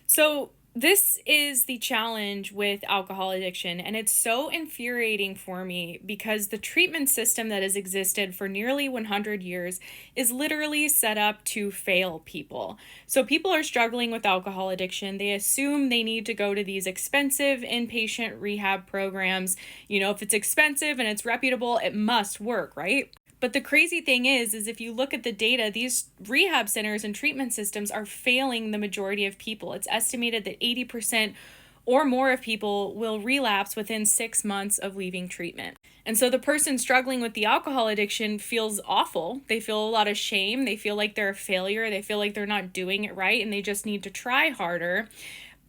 So, this is the challenge with alcohol addiction, and it's so infuriating for me because the treatment system that has existed for nearly 100 years is literally set up to fail people. So, people are struggling with alcohol addiction. They assume they need to go to these expensive inpatient rehab programs. If it's expensive and it's reputable, it must work, right? But the crazy thing is if you look at the data, these rehab centers and treatment systems are failing the majority of people. It's estimated that 80% or more of people will relapse within 6 months of leaving treatment. And so the person struggling with the alcohol addiction feels awful. They feel a lot of shame. They feel like they're a failure. They feel like they're not doing it right and they just need to try harder.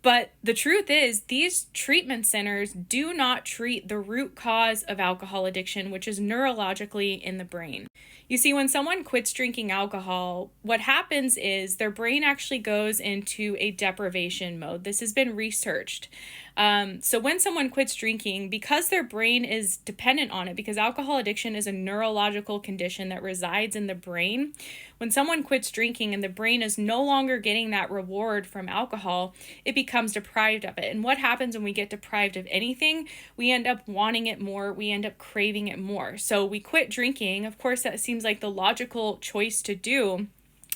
But the truth is, these treatment centers do not treat the root cause of alcohol addiction, which is neurologically in the brain. You see, when someone quits drinking alcohol, what happens is their brain actually goes into a deprivation mode. This has been researched. So when someone quits drinking, because their brain is dependent on it, because alcohol addiction is a neurological condition that resides in the brain, when someone quits drinking and the brain is no longer getting that reward from alcohol, it becomes deprived of it. And what happens when we get deprived of anything? We end up wanting it more. We end up craving it more. So we quit drinking. Of course, that seems like the logical choice to do.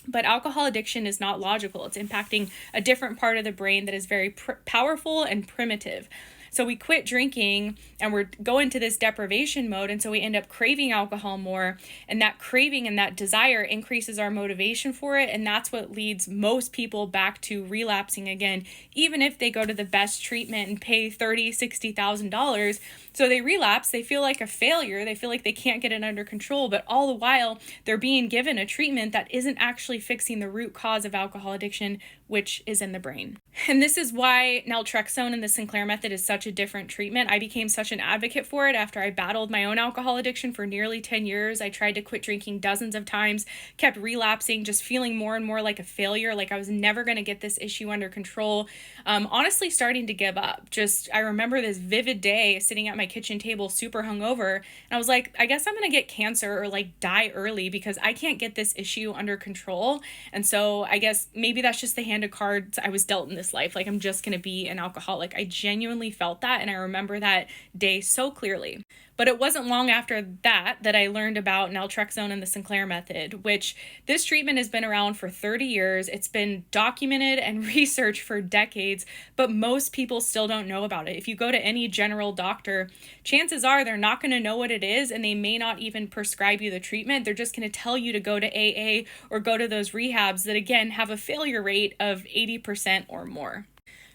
But alcohol addiction is not logical. It's impacting a different part of the brain that is very powerful and primitive. So we quit drinking and we're going to this deprivation mode. And so we end up craving alcohol more. And that craving and that desire increases our motivation for it. And that's what leads most people back to relapsing again, even if they go to the best treatment and pay $30,000, $60,000. So they relapse, they feel like a failure, they feel like they can't get it under control, but all the while they're being given a treatment that isn't actually fixing the root cause of alcohol addiction, which is in the brain. And this is why naltrexone and the Sinclair Method is such a different treatment. I became such an advocate for it after I battled my own alcohol addiction for nearly 10 years. I tried to quit drinking dozens of times, kept relapsing, just feeling more and more like a failure, like I was never going to get this issue under control. Honestly, starting to give up. I remember this vivid day sitting at my kitchen table, super hungover, and I was like, I guess I'm going to get cancer or die early because I can't get this issue under control. And so I guess maybe that's just the hand of cards I was dealt in this life. I'm just going to be an alcoholic. I genuinely felt that, and I remember that day so clearly. But it wasn't long after that I learned about naltrexone and the Sinclair Method, which this treatment has been around for 30 years. It's been documented and researched for decades, but most people still don't know about it. If you go to any general doctor, chances are they're not going to know what it is, and they may not even prescribe you the treatment. They're just going to tell you to go to AA or go to those rehabs that, again, have a failure rate of 80% or more.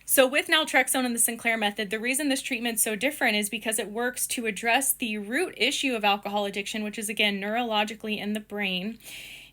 So with naltrexone and the Sinclair Method, the reason this treatment's so different is because it works to address the root issue of alcohol addiction, which is, again, neurologically in the brain.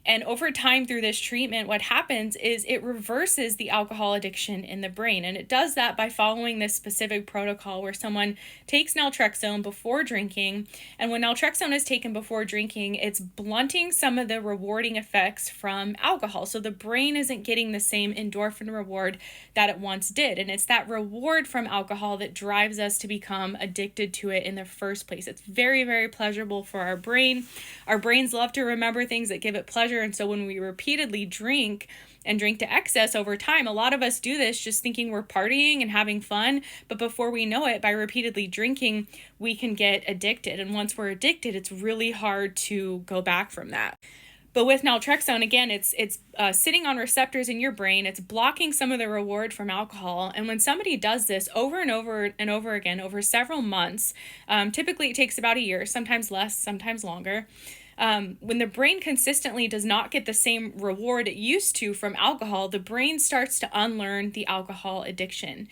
And over time through this treatment, what happens is it reverses the alcohol addiction in the brain. And it does that by following this specific protocol where someone takes naltrexone before drinking. And when naltrexone is taken before drinking, it's blunting some of the rewarding effects from alcohol. So the brain isn't getting the same endorphin reward that it once did. And it's that reward from alcohol that drives us to become addicted to it in the first place. It's very, very pleasurable for our brain. Our brains love to remember things that give it pleasure. And so when we repeatedly drink to excess over time, a lot of us do this just thinking we're partying and having fun. But before we know it, by repeatedly drinking, we can get addicted. And once we're addicted, it's really hard to go back from that. But with naltrexone, again, it's sitting on receptors in your brain. It's blocking some of the reward from alcohol. And when somebody does this over and over and over again over several months, typically it takes about a year, sometimes less, sometimes longer. When the brain consistently does not get the same reward it used to from alcohol, the brain starts to unlearn the alcohol addiction.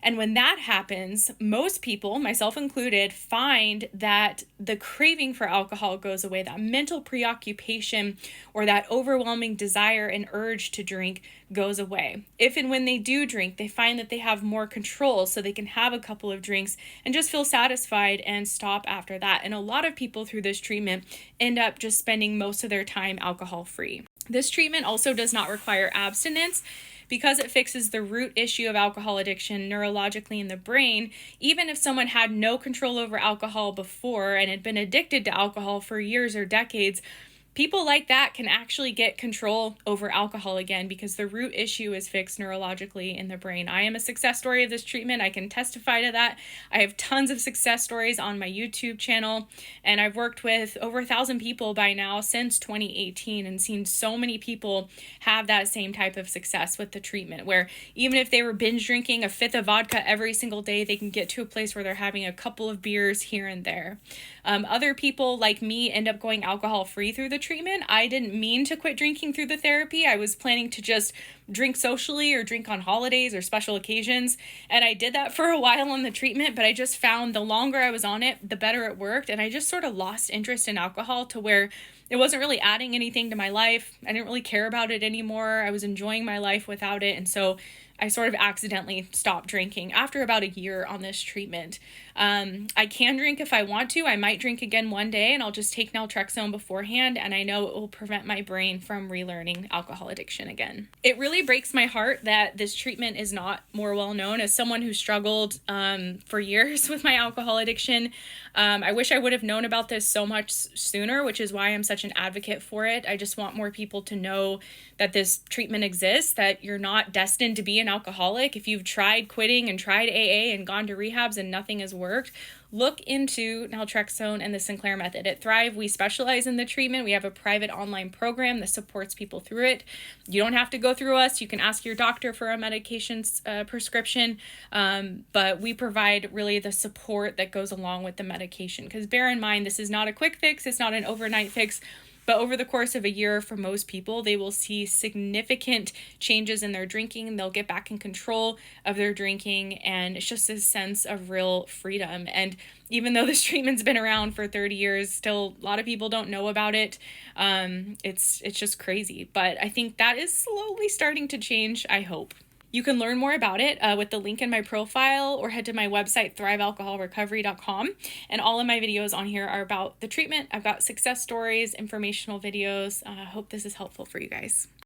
And when that happens, most people, myself included, find that the craving for alcohol goes away, that mental preoccupation or that overwhelming desire and urge to drink goes away. If and when they do drink, they find that they have more control so they can have a couple of drinks and just feel satisfied and stop after that. And a lot of people through this treatment end up just spending most of their time alcohol-free. This treatment also does not require abstinence. Because it fixes the root issue of alcohol addiction neurologically in the brain, even if someone had no control over alcohol before and had been addicted to alcohol for years or decades, people like that can actually get control over alcohol again because the root issue is fixed neurologically in the brain. I am a success story of this treatment. I can testify to that. I have tons of success stories on my YouTube channel, and I've worked with over 1,000 people by now since 2018 and seen so many people have that same type of success with the treatment, where even if they were binge drinking a fifth of vodka every single day, they can get to a place where they're having a couple of beers here and there. Other people like me end up going alcohol free through the treatment. I didn't mean to quit drinking through the therapy. I was planning to just drink socially or drink on holidays or special occasions. And I did that for a while on the treatment, but I just found the longer I was on it, the better it worked. And I just sort of lost interest in alcohol to where it wasn't really adding anything to my life. I didn't really care about it anymore. I was enjoying my life without it. And so I sort of accidentally stopped drinking after about a year on this treatment. I can drink if I want to. I might drink again one day, and I'll just take naltrexone beforehand, and I know it will prevent my brain from relearning alcohol addiction again. It really breaks my heart that this treatment is not more well known. As someone who struggled for years with my alcohol addiction, I wish I would have known about this so much sooner, which is why I'm such an advocate for it. I just want more people to know that this treatment exists, that you're not destined to be an alcoholic. If you've tried quitting and tried AA and gone to rehabs and nothing has worked, look into naltrexone and the Sinclair Method. At Thrive, we specialize in the treatment. We have a private online program that supports people through it. You don't have to go through us. You can ask your doctor for a medication prescription, but we provide really the support that goes along with the medication. Because bear in mind, this is not a quick fix. It's not an overnight fix. But over the course of a year, for most people, they will see significant changes in their drinking. They'll get back in control of their drinking, and it's just a sense of real freedom. And even though this treatment's been around for 30 years, still a lot of people don't know about it. It's just crazy. But I think that is slowly starting to change, I hope. You can learn more about it with the link in my profile, or head to my website, thrivealcoholrecovery.com. And all of my videos on here are about the treatment. I've got success stories, informational videos. I hope this is helpful for you guys.